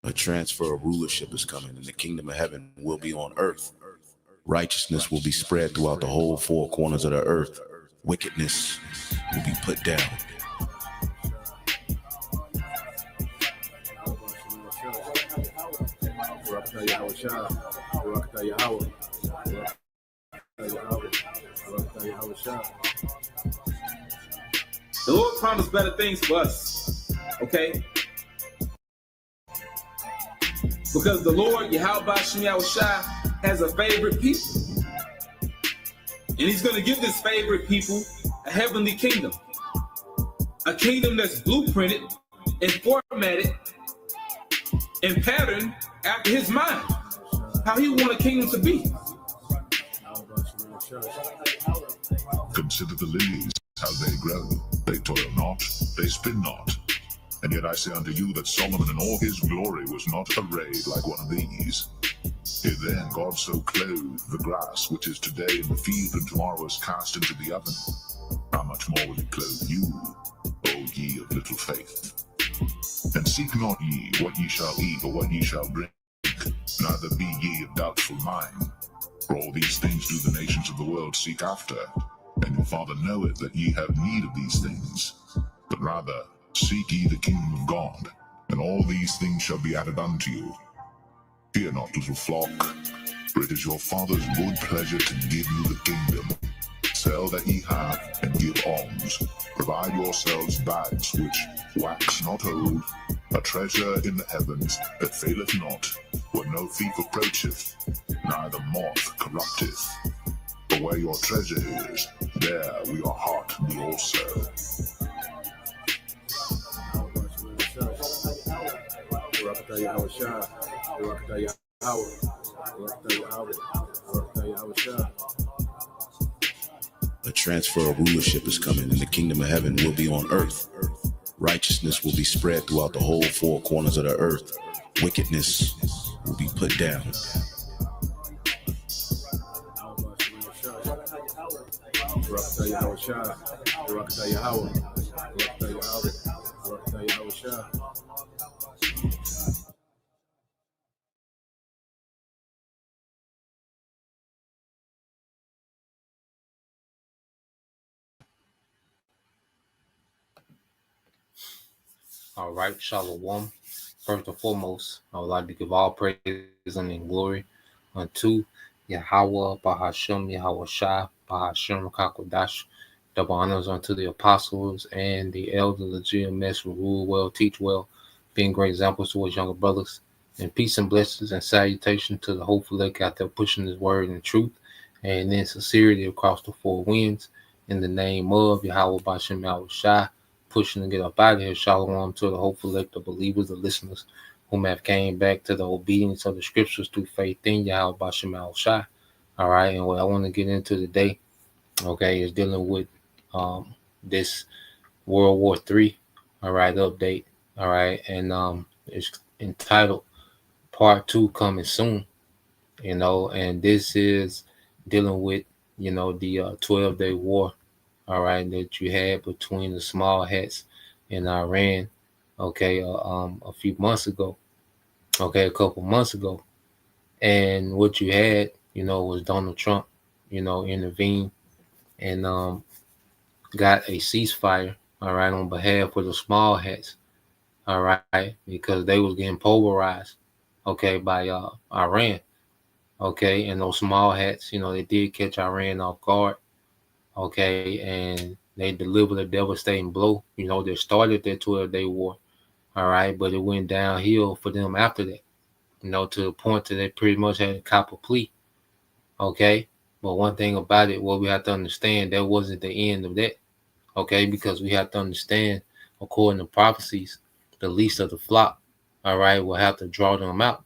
A transfer of rulership is coming, and the kingdom of heaven will be on earth. Righteousness will be spread throughout the whole four corners of the earth. Wickedness will be put down. The Lord promised better things for us, okay? Because the Lord, Yahweh Shai, has a favorite people. And he's going to give this favorite people a heavenly kingdom. A kingdom that's blueprinted and formatted and patterned after his mind. How he want a kingdom to be. Consider the lilies, how they grow. They toil not, they spin not. And yet I say unto you that Solomon in all his glory was not arrayed like one of these. If then God so clothed the grass, which is today in the field and tomorrow is cast into the oven, how much more will he clothe you, O ye of little faith? And seek not ye what ye shall eat or what ye shall drink, neither be ye of doubtful mind. For all these things do the nations of the world seek after, and your Father knoweth that ye have need of these things. But rather seek ye the kingdom of God, and all these things shall be added unto you. Fear not, little flock, for it is your Father's good pleasure to give you the kingdom. Sell that ye have, and give alms. Provide yourselves bags which wax not old, a treasure in the heavens that faileth not, where no thief approacheth, neither moth corrupteth. For where your treasure is, there will your heart be also. A transfer of rulership is coming, and the kingdom of heaven will be on earth. Righteousness will be spread throughout the whole four corners of the earth. Wickedness will be put down. All right, Shalom. First and foremost, I would like to give all praise and glory unto Yahweh, Bahashem, Yahweh Shai, Bahashem, Kakodash. Double honors unto the apostles and the elders of GMS who rule well, teach well, being great examples to his younger brothers. And peace and blessings and salutation to the hopeful elect out there pushing his word in truth and in sincerity across the four winds. In the name of Yahweh, Bahashem, Yahweh Shai, pushing to get up out of here. Shalom to the hopeful elect, the believers, the listeners whom have came back to the obedience of the scriptures through faith in Yahweh Bashem Al Shai. All right, and what I want to get into today, okay, is dealing with this World War III, all right, update, all right, and it's entitled Part 2 coming soon, and this is dealing with, the 12-day war, all right, that you had between the small hats in Iran, okay, a few months ago, okay, a couple months ago. And what you had, was Donald Trump, intervened and got a ceasefire, all right, on behalf of the small hats, all right, because they was getting pulverized, okay, by Iran, okay, and those small hats, they did catch Iran off guard, okay, and they delivered a devastating blow. They started their 12-day war, all right, but it went downhill for them after that, to the point that they pretty much had to cop a plea, okay? But one thing about it, what we have to understand, that wasn't the end of that, okay? Because we have to understand, according to prophecies, the least of the flock, all right, will have to draw them out,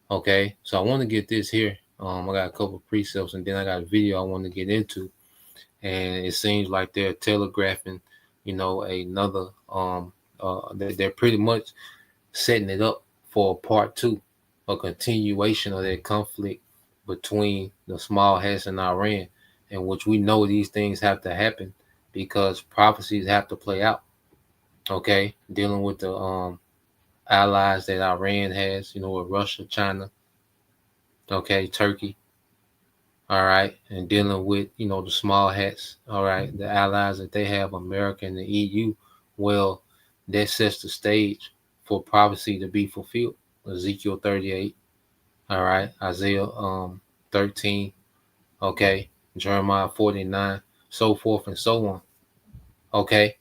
okay? So I want to get this here. I got a couple of precepts, and then I got a video I want to get into. And it seems like they're telegraphing, another, they're pretty much setting it up for part 2, a continuation of that conflict between the small hats and Iran, in which we know these things have to happen because prophecies have to play out, okay, dealing with the allies that Iran has, with Russia, China, okay, Turkey, all right, and dealing with, the small hats, all right, the allies that they have, America and the EU, well, that sets the stage for prophecy to be fulfilled. Ezekiel 38, all right, Isaiah 13, okay, Jeremiah 49, so forth and so on, okay.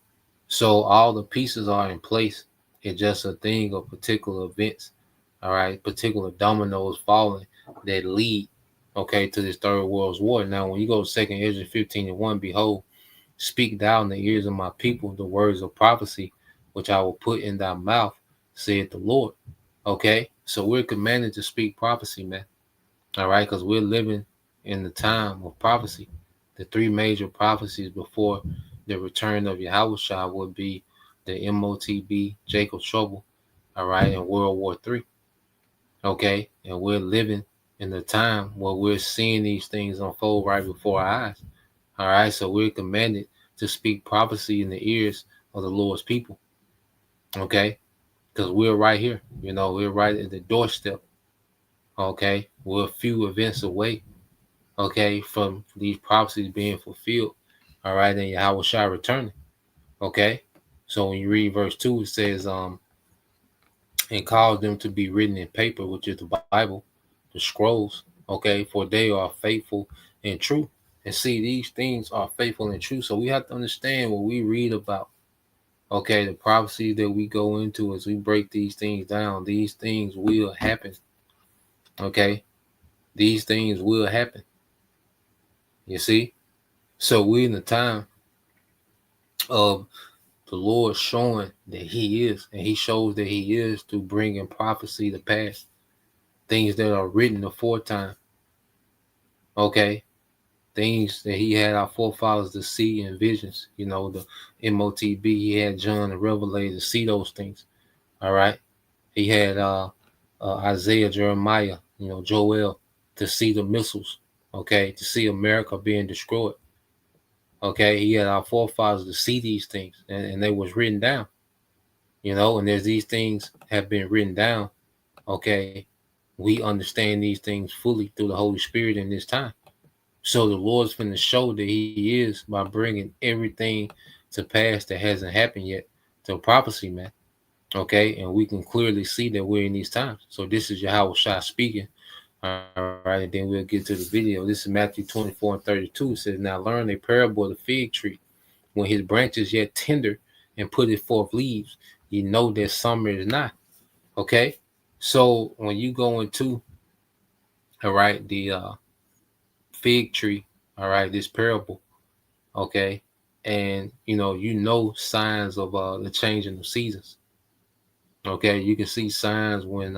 So all the pieces are in place. It's just a thing of particular events, all right, particular dominoes falling that lead, okay, to this third world's war. Now, when you go to 2nd Ezra 15:1, behold, speak thou in the ears of my people the words of prophecy, which I will put in thy mouth, saith the Lord. Okay, so we're commanded to speak prophecy, man. All right, because we're living in the time of prophecy. The three major prophecies before the return of Yahushua would be the MOTB, Jacob's Trouble, all right, and World War III. Okay, and we're living in the time where we're seeing these things unfold right before our eyes. All right, so we're commanded to speak prophecy in the ears of the Lord's people. Okay, because we're right here. We're right at the doorstep. Okay, we're a few events away, okay, from these prophecies being fulfilled. All right, and Yahweh Shai returning. Okay. So when you read verse 2, it says, and cause them to be written in paper, which is the Bible, the scrolls, okay, for they are faithful and true. And see, these things are faithful and true. So we have to understand what we read about. Okay, the prophecies that we go into as we break these things down, these things will happen. Okay, these things will happen. You see? So we're in the time of the Lord showing that He is, and He shows that He is through bringing prophecy to pass, things that are written aforetime. Okay, things that He had our forefathers to see in visions. The MOTB, He had John the Revelator to see those things. All right, He had Isaiah, Jeremiah, Joel to see the missiles. Okay, to see America being destroyed. Okay, He had our forefathers to see these things, and they was written down. And as these things have been written down, okay, we understand these things fully through the Holy Spirit in this time. So the Lord's going to show that He is by bringing everything to pass that hasn't happened yet to prophecy, man. Okay, and we can clearly see that we're in these times. So this is Yahweh Shai speaking. All right, and then we'll get to the video. This is Matthew 24:32. It says, now learn a parable of the fig tree. When his branches yet tender and put it forth leaves, you know that summer is not. Okay, so when you go into, all right, the fig tree, all right, this parable, okay, and signs of the changing of seasons. Okay, you can see signs when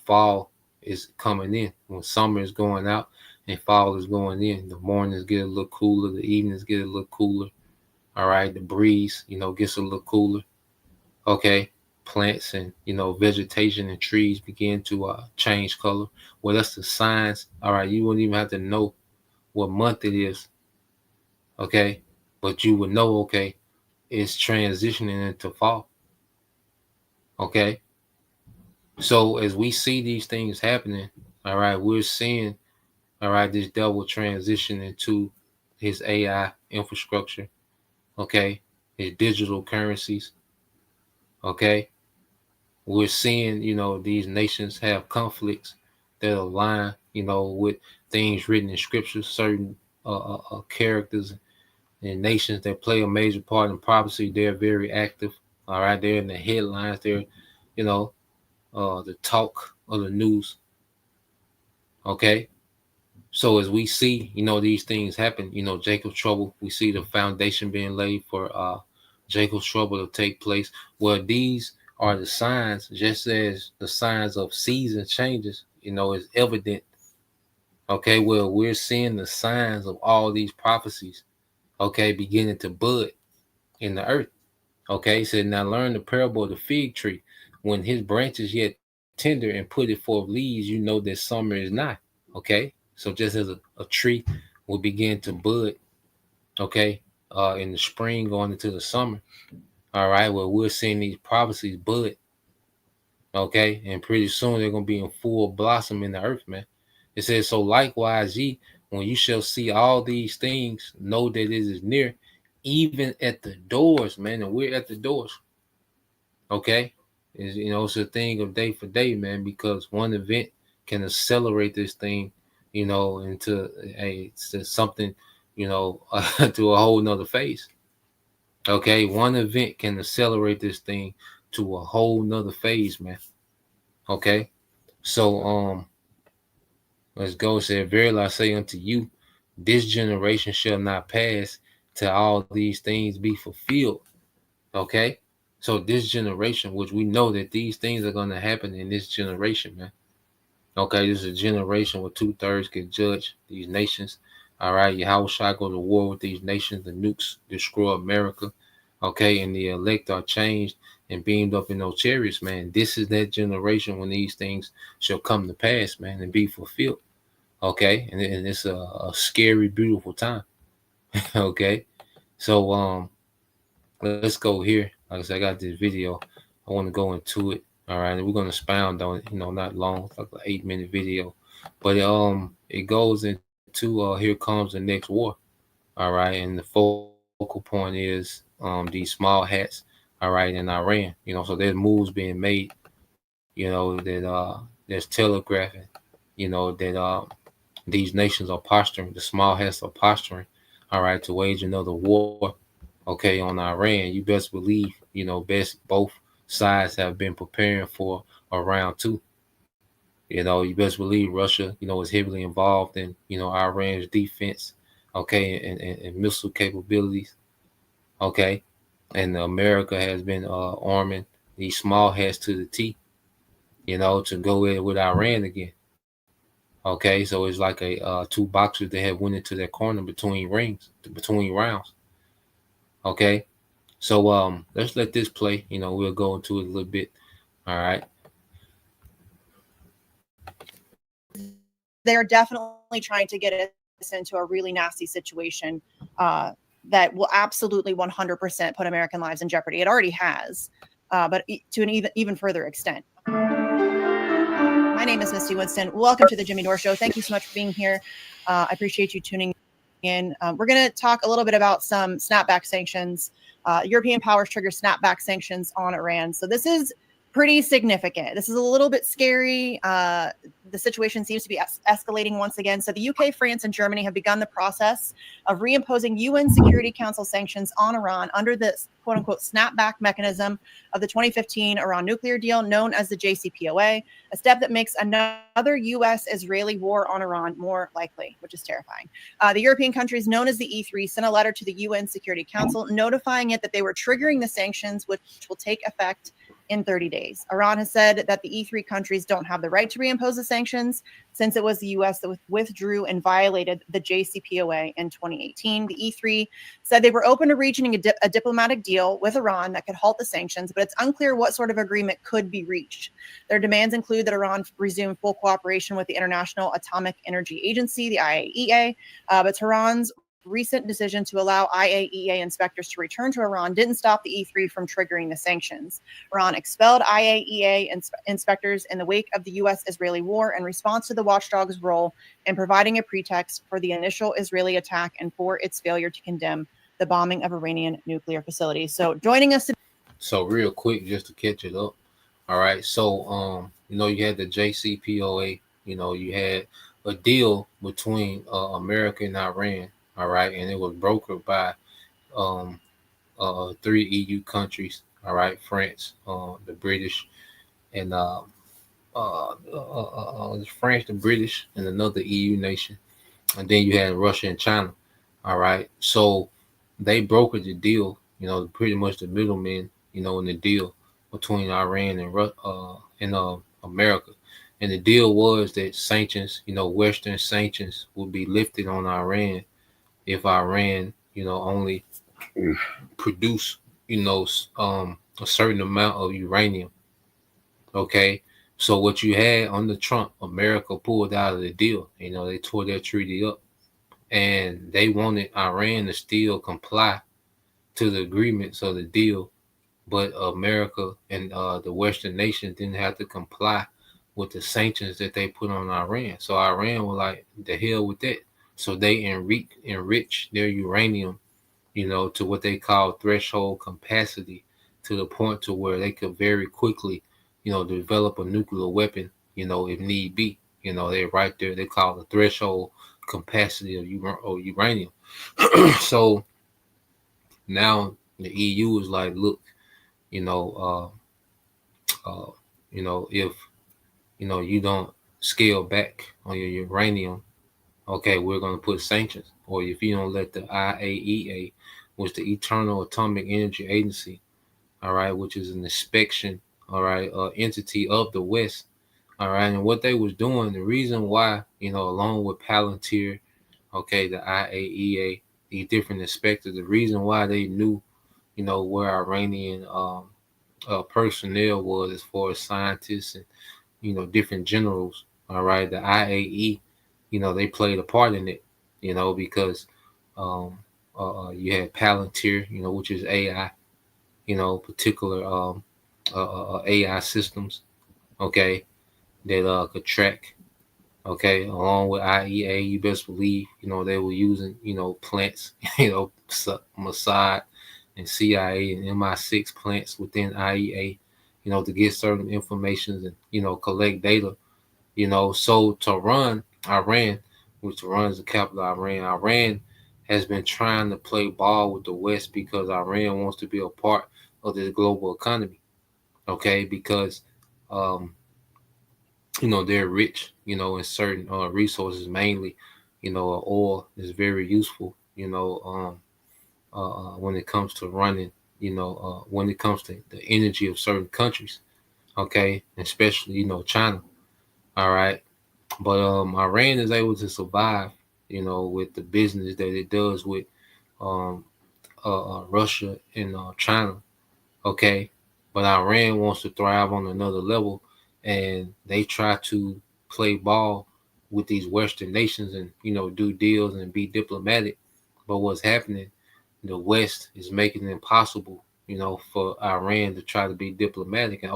fall is coming in, when summer is going out and fall is going in. The mornings get a little cooler, the evenings get a little cooler. All right, the breeze, gets a little cooler. Okay, plants and vegetation and trees begin to change color. Well, that's the signs. All right, you wouldn't even have to know what month it is. Okay, but you would know. Okay, it's transitioning into fall. Okay, so as we see these things happening, all right, we're seeing, all right, this devil transition into his AI infrastructure. Okay, his digital currencies. Okay, we're seeing, these nations have conflicts that align, with things written in scripture, certain characters and nations that play a major part in prophecy. They're very active. All right, they're in the headlines. They're, the talk of the news. Okay, so as we see, these things happen. Jacob's trouble. We see the foundation being laid for Jacob's trouble to take place. Well, these are the signs, just as the signs of season changes, is evident. Okay, well, we're seeing the signs of all these prophecies, okay, beginning to bud in the earth. Okay, he said, now learn the parable of the fig tree. When his branches yet tender and put it forth leaves, you know that summer is not. Okay, so just as a tree will begin to bud, okay, in the spring going into the summer. All right, well, we're seeing these prophecies bud. Okay, and pretty soon they're gonna be in full blossom in the earth, man. It says, so likewise, ye, when you shall see all these things, know that it is near, even at the doors, man. And we're at the doors. Okay, is it's a thing of day for day, man, because one event can accelerate this thing, into to something, to a whole nother phase. Okay, one event can accelerate this thing to a whole nother phase, man. Okay, so let's go. Said, verily I say unto you, this generation shall not pass till all these things be fulfilled. Okay, so this generation, which we know that these things are going to happen in this generation, man. Okay, this is a generation where 2/3 can judge these nations. All right, Yahweh shall go to war with these nations. The nukes destroy America. Okay, and the elect are changed and beamed up in those chariots, man. This is that generation when these things shall come to pass, man, and be fulfilled. Okay, and it's a scary, beautiful time. Okay, so let's go here. Like I said, I got this video. I want to go into it. All right, and we're gonna expound on it. Not long. It's like an 8-minute video, but it goes into here comes the next war. All right, and the focal point is these small hats. All right, in Iran. So there's moves being made. That there's telegraphing. That these nations are posturing. The small hats are posturing. All right, to wage another war. Okay, on Iran, you best believe, both sides have been preparing for a round two. You best believe Russia, is heavily involved in, Iran's defense, okay, and missile capabilities, okay. And America has been arming these small hats to the T, to go in with Iran again. Okay, so it's like a two boxers that have went into that corner between rounds. Okay, so let's let this play. We'll go into it a little bit. All right. They're definitely trying to get us into a really nasty situation that will absolutely 100% put American lives in jeopardy. It already has, but to an even further extent. My name is Misty Winston. Welcome to the Jimmy Dore Show. Thank you so much for being here. I appreciate you tuning in. We're going to talk a little bit about some snapback sanctions. European powers trigger snapback sanctions on Iran. So this is pretty significant. This is a little bit scary. The situation seems to be escalating once again. So the UK, France, and Germany have begun the process of reimposing UN Security Council sanctions on Iran under the quote-unquote snapback mechanism of the 2015 Iran nuclear deal known as the JCPOA, a step that makes another U.S.-Israeli war on Iran more likely, which is terrifying. The European countries known as the E3 sent a letter to the UN Security Council notifying it that they were triggering the sanctions, which will take effect in 30 days. Iran has said that the E3 countries don't have the right to reimpose the sanctions since it was the U.S. that withdrew and violated the JCPOA in 2018. The E3 said they were open to reaching a diplomatic deal with Iran that could halt the sanctions, but it's unclear what sort of agreement could be reached. Their demands include that Iran resume full cooperation with the International Atomic Energy Agency, the IAEA, but Tehran's recent decision to allow IAEA inspectors to return to Iran didn't stop the E3 from triggering the sanctions. Iran expelled IAEA inspectors in the wake of the U.S.-Israeli war in response to the watchdog's role in providing a pretext for the initial Israeli attack and for its failure to condemn the bombing of Iranian nuclear facilities. So joining us today. So real quick, just to catch it up. All right. So, you had the JCPOA, you had a deal between America and Iran. All right. And it was brokered by 3 EU countries. All right. France, the British, and France, the British, and another EU nation. And then you had Russia and China. All right. So they brokered the deal, pretty much the middlemen, in the deal between Iran and America. And the deal was that sanctions, Western sanctions would be lifted on Iran if Iran, only produce, a certain amount of uranium. Okay. So what you had under Trump, America pulled out of the deal. They tore that treaty up. And they wanted Iran to still comply to the agreements of the deal but America and the Western nations didn't have to comply with the sanctions that they put on Iran. So Iran was like, the hell with that. So they enrich their uranium, to what they call threshold capacity, to the point to where they could very quickly, develop a nuclear weapon, if need be. They're right there. They call the threshold capacity of uranium. So now the EU is like, look, you know, if you don't scale back on your uranium, okay, we're going to put sanctions. Or if you don't let the IAEA, which is the Eternal Atomic Energy Agency, all right, which is an inspection, all right, entity of the West, all right, and what they was doing, the reason why, along with Palantir, okay, the IAEA, these different inspectors, the reason why they knew, where Iranian personnel was, as far as scientists and different generals. All right, the IAE, they played a part in it, because you had Palantir, which is AI, particular AI systems, okay, that could track. Okay, along with IEA, you best believe, they were using, plants, Mossad and CIA and MI6 plants within IEA, to get certain information and, collect data, So to run Iran, which runs the capital of Iran has been trying to play ball with the West because Iran wants to be a part of this global economy, okay, because, they're rich, in certain resources, mainly, oil is very useful, when it comes to running, when it comes to the energy of certain countries, okay, especially, China, all right. But Iran is able to survive, with the business that it does with um, Russia and China, okay. But Iran wants to thrive on another level, and they try to play ball with these Western nations and do deals and be diplomatic. But what's happening? The West is making it impossible, for Iran to try to be diplomatic, and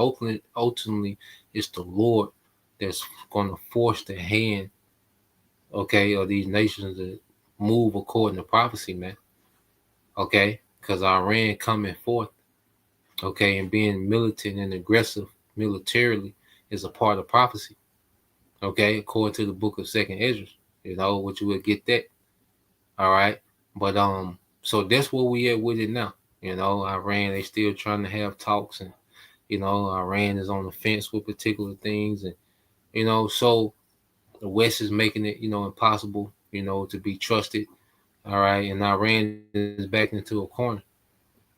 ultimately, it's the Lord that's going to force the hand, okay, of these nations to move according to prophecy, man. Okay, because Iran coming forth, okay, and being militant and aggressive militarily is a part of prophecy. Okay, according to the book of Second Ezra, which you will get that. All right, but so that's where we at with it now. Iran, they still trying to have talks, and Iran is on the fence with particular things, and so the West is making it impossible, to be trusted. All right, and Iran is back into a corner.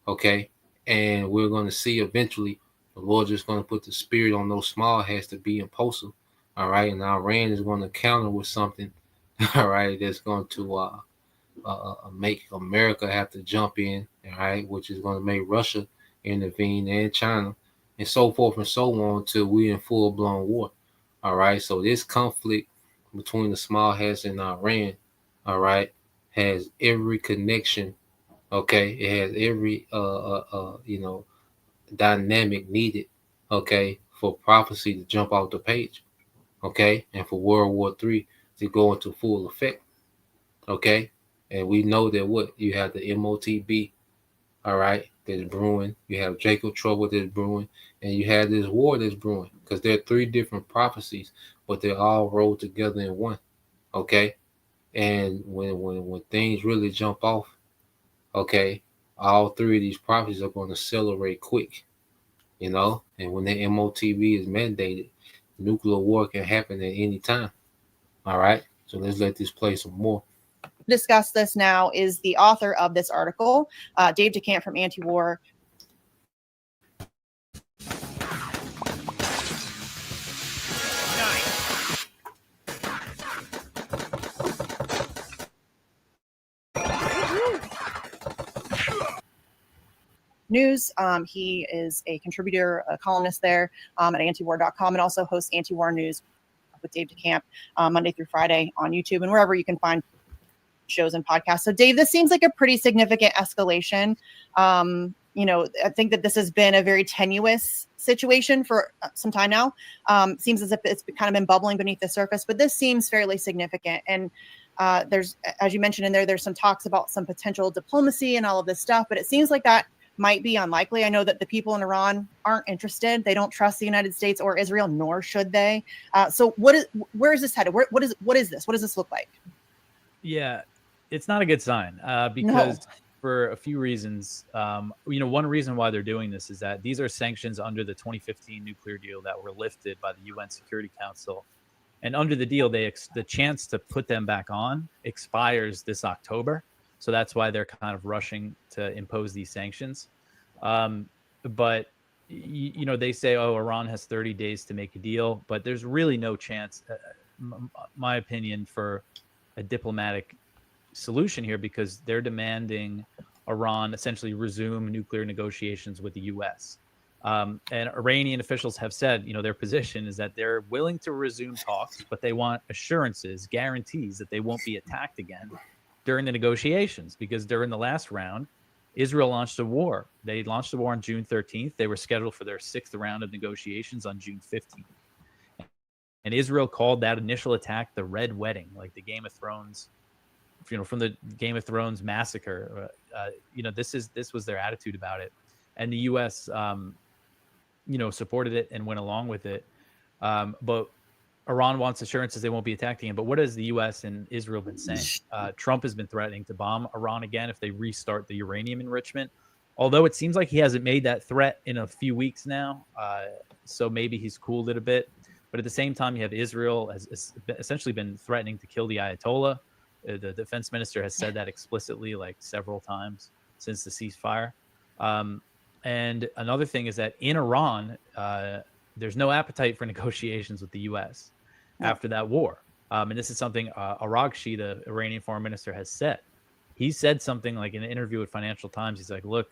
Okay, and we're going to see eventually the Lord just going to put the spirit on those small hats to be impulsive. All right, and Iran is going to counter with something. All right, that's going to make America have to jump in. All right, which is going to make Russia intervene and China, and so forth and so on till we're in full blown war. All right, so this conflict between the small hats and Iran, all right, has every connection. Okay, it has every dynamic needed, okay, for prophecy to jump off the page, okay, and for World War III to go into full effect, okay. And we know that what you have the MOTB, all right, that's brewing. You have Jacob Trouble that's brewing, and you have this war that's brewing, because there are three different prophecies, but they're all rolled together in one, okay. And when things really jump off, okay, all three of these prophecies are going to accelerate quick, and when the MOTB is mandated, nuclear war can happen at any time. All right, so let's let this play some more. Discuss this now is the author of this article, Dave DeCamp from Anti-War. News. He is a contributor, a columnist there at antiwar.com, and also hosts Anti-War News with Dave DeCamp Monday through Friday on YouTube and wherever you can find shows and podcasts. So, Dave, this seems like a pretty significant escalation. I think that this has been a very tenuous situation for some time now. Seems as if it's kind of been bubbling beneath the surface, but this seems fairly significant. And there's, as you mentioned in there's some talks about some potential diplomacy and all of this stuff, but it seems like that might be unlikely. I know that the people in Iran aren't interested. They don't trust the United States or Israel, nor should they. So where is this headed? What is this? What does this look like? Yeah, it's not a good sign because for a few reasons. One reason why they're doing this is that these are sanctions under the 2015 nuclear deal that were lifted by the UN Security Council. And under the deal, the chance to put them back on expires this October. So that's why they're kind of rushing to impose these sanctions. But, they say, Iran has 30 days to make a deal, but there's really no chance, my opinion, for a diplomatic solution here because they're demanding Iran essentially resume nuclear negotiations with the U.S. And Iranian officials have said, their position is that they're willing to resume talks, but they want assurances, guarantees that they won't be attacked again during the negotiations, because during the last round, Israel launched a war. They launched a war on June 13th. They were scheduled for their 6th round of negotiations on June 15th. And Israel called that initial attack the Red Wedding, like the Game of Thrones, from the Game of Thrones massacre. This was their attitude about it. And the U.S., supported it and went along with it. But Iran wants assurances they won't be attacked again. But what has the U.S. and Israel been saying? Trump has been threatening to bomb Iran again if they restart the uranium enrichment, although it seems like he hasn't made that threat in a few weeks now. So maybe he's cooled it a bit. But at the same time, you have Israel has essentially been threatening to kill the Ayatollah. The defense minister has said that explicitly like several times since the ceasefire. And another thing is that in Iran, there's no appetite for negotiations with the U.S. after that war. And this is something Araghchi, the Iranian foreign minister, has said. He said something like in an interview with Financial Times. He's like, look,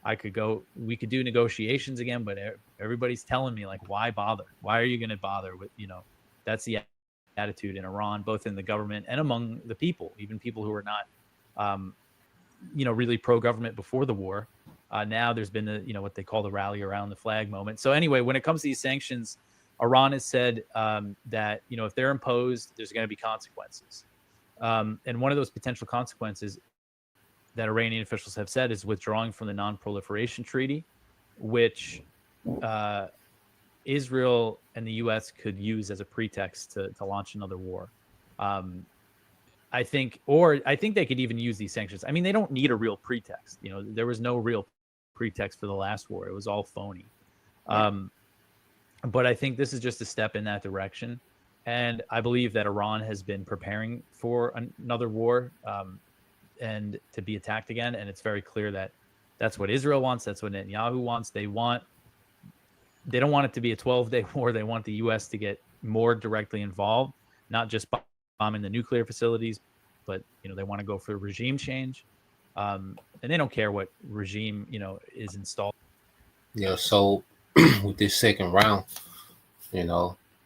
I could go, we could do negotiations again, but everybody's telling me, like, why bother? Why are you going to bother with, that's the attitude in Iran, both in the government and among the people, even people who are not, really pro-government before the war. Now there's been what they call the rally around the flag moment. So anyway, when it comes to these sanctions, Iran has said that, if they're imposed, there's going to be consequences. And one of those potential consequences that Iranian officials have said is withdrawing from the Non-Proliferation Treaty, which Israel and the U.S. could use as a pretext to launch another war. I think they could even use these sanctions. I mean, they don't need a real pretext. There was no real pretext for the last war. It was all phony. But I think this is just a step in that direction. And I believe that Iran has been preparing for another war and to be attacked again. And it's very clear that that's what Israel wants. That's what Netanyahu wants. They don't want it to be a 12-day war. They want the U.S. to get more directly involved, not just bombing the nuclear facilities, but they want to go for regime change, and they don't care what regime is installed. Yeah. So with this second round,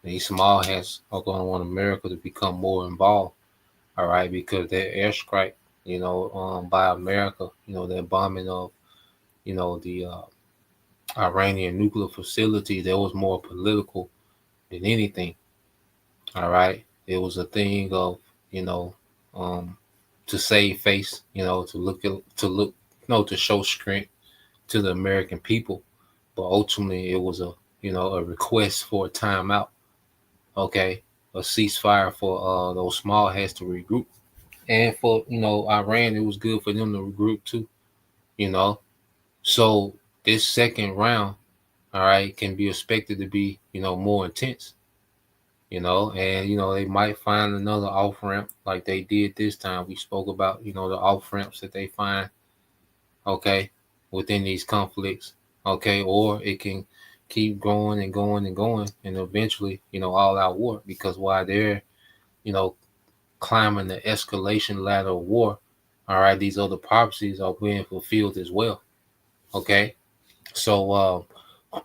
these small hats are going to want America to become more involved. All right, because their airstrike, by America, their bombing of, the Iranian nuclear facility, that was more political than anything. All right. It was a thing of, to save face, to show strength to the American people. But ultimately it was a request for a timeout. Okay. A ceasefire for those small hats to regroup. And for, Iran, it was good for them to regroup too, So this second round, all right, can be expected to be, more intense. And they might find another off ramp like they did this time. We spoke about, the off ramps that they find, okay, within these conflicts, okay, or it can keep going and going and going, and eventually, all out war. Because while they're, climbing the escalation ladder of war, all right, these other prophecies are being fulfilled as well, okay. So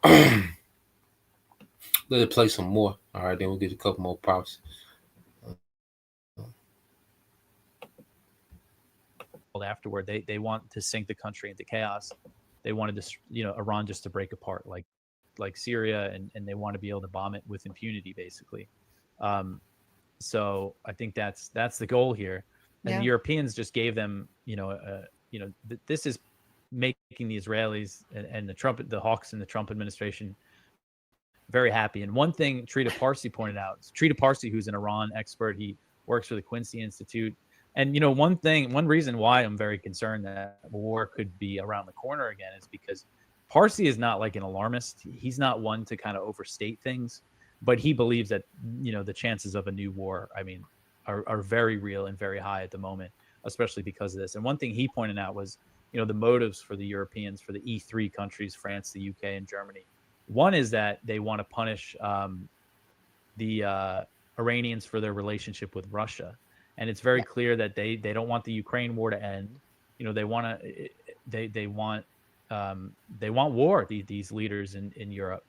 let it play some more. All right, then we'll get a couple more props. Afterward, they want to sink the country into chaos. they wanted this, Iran just to break apart like Syria, and they want to be able to bomb it with impunity, basically. So I think that's the goal here. And the Europeans just gave them, this is making the Israelis and the hawks in the Trump administration very happy. And one thing Trita Parsi pointed out, Trita Parsi, who's an Iran expert, he works for the Quincy Institute. And, one reason why I'm very concerned that war could be around the corner again is because Parsi is not like an alarmist. He's not one to kind of overstate things, but he believes that, the chances of a new war, are very real and very high at the moment, especially because of this. And one thing he pointed out was, the motives for the Europeans, for the E3 countries, France, the UK, and Germany. One is that they want to punish the Iranians for their relationship with Russia. And it's very clear that they don't want the Ukraine war to end. They want war. These leaders in Europe.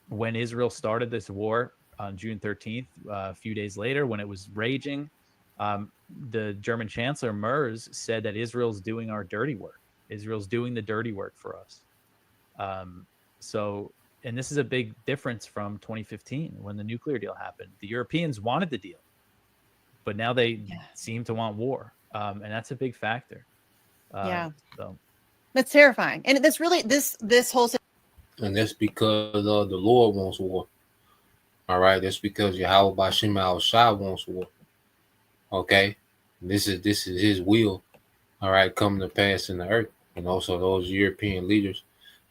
When Israel started this war on June 13th, a few days later, when it was raging, the German Chancellor Merz said that Israel's doing our dirty work. Israel's doing the dirty work for us. And this is a big difference from 2015 when the nuclear deal happened. The Europeans wanted the deal, but now they seem to want war. And that's a big factor. So that's terrifying. And this really, this whole and that's because the Lord wants war. All right. That's because Yahweh Bashim al-Shah wants war. Okay. This is his will. All right. Coming to pass in the earth. And also those European leaders,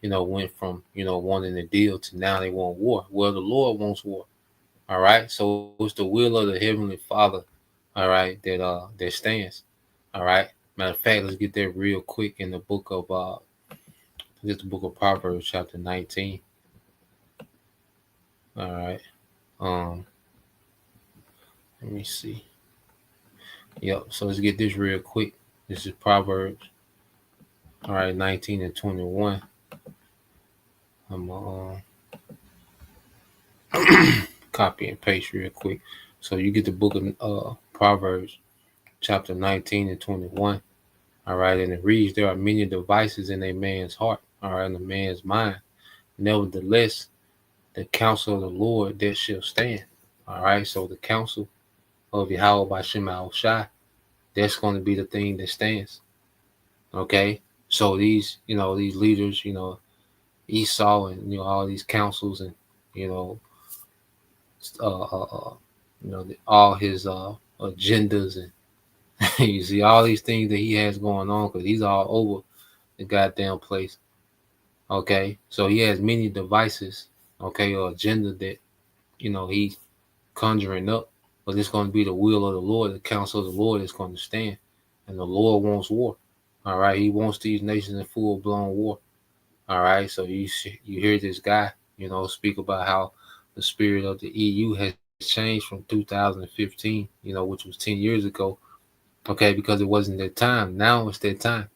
went from, wanting a deal to now they want war. Well, the Lord wants war. All right. So it's the will of the Heavenly Father. All right. That stands. All right. Matter of fact, let's get there real quick in the book of the book of Proverbs, chapter 19. All right. Let me see. Yep. So let's get this real quick. This is Proverbs. All right, 19 and 21. I'm copy and paste real quick. So you get the book of Proverbs, chapter 19 and 21. All right, and it reads, there are many devices in a man's heart, all right, in a man's mind. Nevertheless, the counsel of the Lord that shall stand. All right, so the counsel of Yahweh Bashim al-Shah, that's going to be the thing that stands. Okay, so these leaders, Esau and all these councils and all his agendas, and you see all these things that he has going on because he's all over the goddamn place. Okay, so he has many devices, okay, or agenda that he's conjuring up, but it's going to be the will of the Lord, the counsel of the Lord is going to stand, and the Lord wants war. All right, he wants these nations in full-blown war. All right, so you hear this guy, speak about how the spirit of the EU has changed from 2015, which was 10 years ago. Okay, because it wasn't their time. Now it's their time.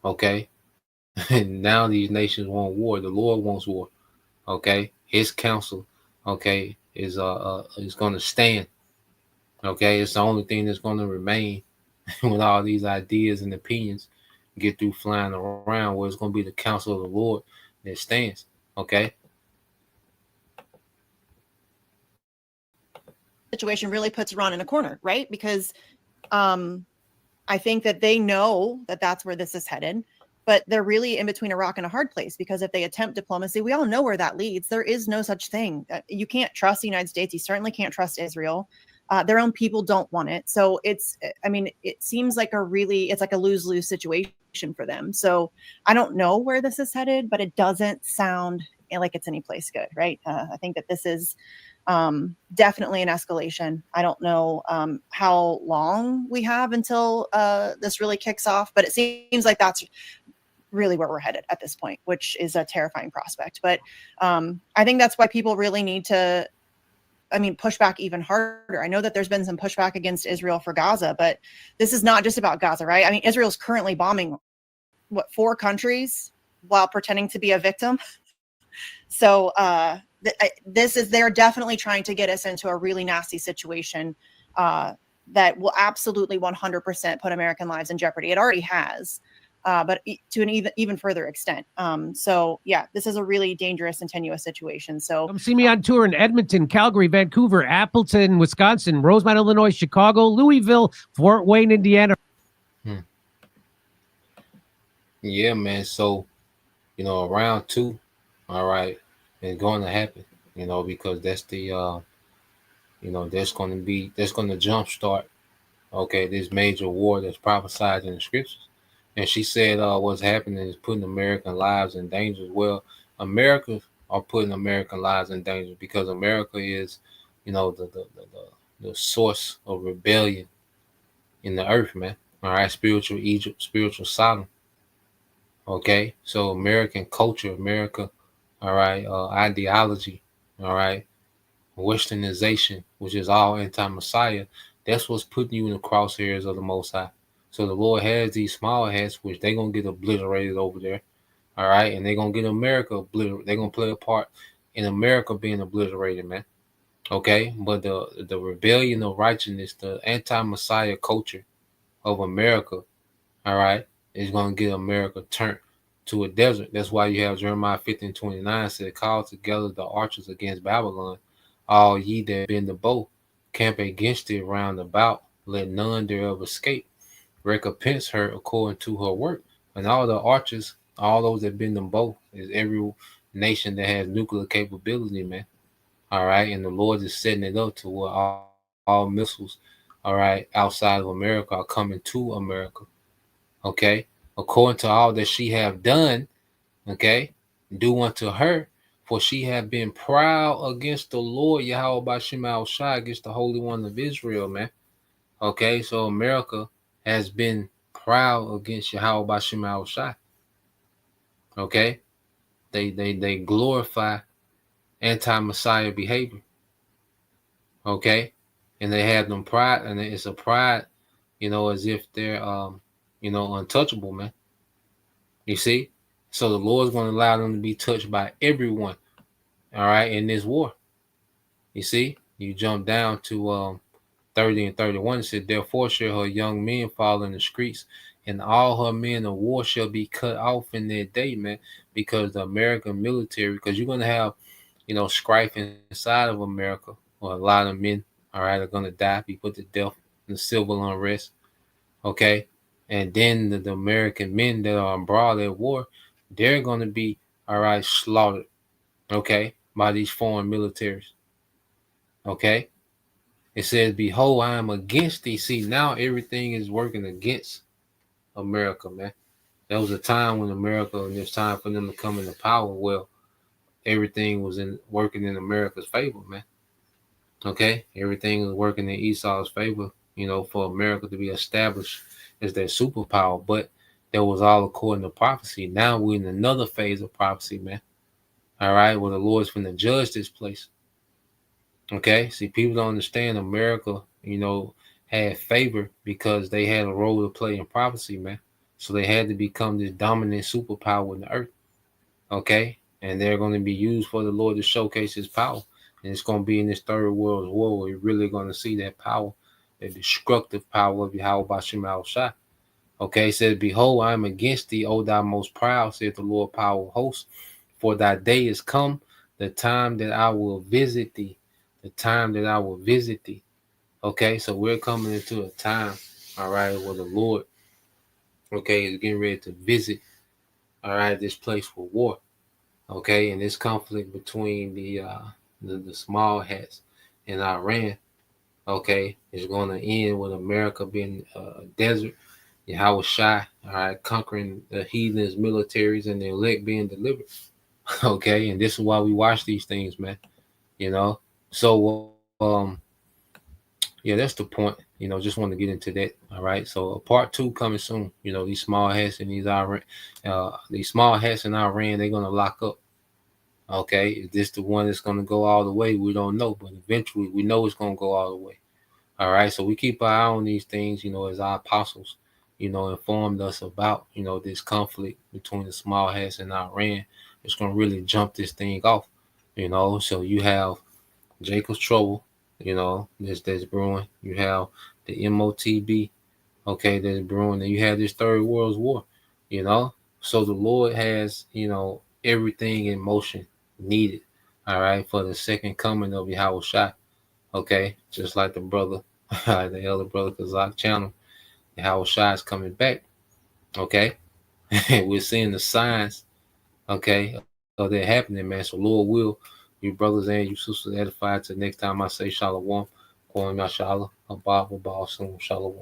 Okay, and now these nations want war. The Lord wants war. Okay, His counsel, okay, is going to stand. Okay, it's the only thing that's going to remain when all these ideas and opinions get through flying around, where it's going to be the counsel of the Lord that stands. Okay. Situation really puts Iran in a corner, right? Because I think that they know that that's where this is headed, but they're really in between a rock and a hard place, because if they attempt diplomacy, we all know where that leads. There is no such thing. You can't trust the United States. You certainly can't trust Israel. Their own people don't want it. So it seems like it's like a lose-lose situation for them. So I don't know where this is headed, but it doesn't sound like it's any place good, right? I think that this is definitely an escalation. I don't know how long we have until this really kicks off, but it seems like that's really where we're headed at this point, which is a terrifying prospect. But I think that's why people really need to, push back even harder. I know that there's been some pushback against Israel for Gaza, but this is not just about Gaza, right? Israel's currently bombing 4 countries while pretending to be a victim. So they're definitely trying to get us into a really nasty situation that will absolutely 100% put American lives in jeopardy. It already has. but to an even further extent. So yeah, this is a really dangerous and tenuous situation. So come see me on tour in Edmonton, Calgary, Vancouver, Appleton, Wisconsin, Rosemont, Illinois, Chicago, Louisville, Fort Wayne, Indiana. Yeah, man. So, round two, all right, is going to happen, because that's that's going to jumpstart, okay, this major war that's prophesied in the scriptures. And she said, what's happening is putting American lives in danger as well. America are putting American lives in danger because America is, the source of rebellion in the earth, man. All right, spiritual Egypt, spiritual Sodom. Okay, so American culture, America, all right, ideology, all right, westernization, which is all anti-Messiah. That's what's putting you in the crosshairs of the Most High. So the Lord has these small hats, which they're gonna get obliterated over there, all right, and they're gonna get America obliterated. They're gonna play a part in America being obliterated, man. Okay, but the rebellion of righteousness, the anti-Messiah culture of America, all right, is going to get America turned to a desert. That's why you have Jeremiah 15:29 said, call together the archers against Babylon, all ye that bend the bow, camp against it round about, let none thereof escape. Recompense her according to her work. And all the archers, all those that bend the bow, is every nation that has nuclear capability, man. All right, and the Lord is setting it up to where all missiles, all right, outside of America are coming to America. Okay, according to all that she have done, okay, do unto her, for she have been proud against the Lord Yahweh by Shema Shai, against the Holy One of Israel, man. Okay, so America has been proud against Yahweh by Shema Shai. Okay, they glorify anti-Messiah behavior. Okay, and they have them pride, and it's a pride, as if they're untouchable, man. You see? So the Lord's going to allow them to be touched by everyone, all right, in this war. You see? You jump down to 30 and 31. It said, therefore shall her young men fall in the streets, and all her men of war shall be cut off in their day, man, because the American military, because you're going to have, strife inside of America, or a lot of men, all right, are going to die, be put to death in the civil unrest, okay? And then the American men that are abroad at war, they're going to be, all right, slaughtered, okay, by these foreign militaries, okay? It says, behold, I am against thee. See, now everything is working against America, man. There was a time when America, and it's time for them to come into power. Well, everything was working in America's favor, man. Okay? Everything was working in Esau's favor, for America to be established as their superpower. But that was all according to prophecy. Now we're in another phase of prophecy, man. All right? Where the Lord's going to judge this place. Okay? See, people don't understand America, had favor because they had a role to play in prophecy, man. So they had to become this dominant superpower in the earth. Okay? And they're going to be used for the Lord to showcase his power. And it's going to be in this third world war where you're really going to see that power, the destructive power of Yahweh Bashim al Shah. Okay, it says, behold, I am against thee, O thou most proud, saith the Lord power of hosts, for thy day is come, the time that I will visit thee, the time that I will visit thee. Okay, so we're coming into a time, all right, where the Lord, okay, is getting ready to visit, all right, this place for war. Okay, and this conflict between the small hats and Iran, okay, is going to end with America being a desert, Yahweh Shai, all right, conquering the heathens, militaries, and the elect being delivered. Okay, and this is why we watch these things, man. So yeah, that's the point. Just want to get into that. All right, so part two coming soon. These small hats and these small hats in Iran, they're gonna lock up. Okay, is this the one that's going to go all the way? We don't know, but eventually we know it's going to go all the way. All right, so we keep our eye on these things, as our apostles, informed us about, this conflict between the small hats and Iran. It's going to really jump this thing off, So you have Jacob's trouble, that's brewing. You have the MOTB, okay, that's brewing. And you have this third world war, you know. So the Lord has, everything in motion needed, all right, for the second coming of Yahweh Shai. Okay, just like the brother, the elder brother Kazak channel, Yahweh Shai is coming back. Okay, we're seeing the signs, okay, of that happening, man. So Lord will, you brothers and you sisters edified. Till next time I say Shalom, Kwam Yashala, Abba, Abba, Shalom.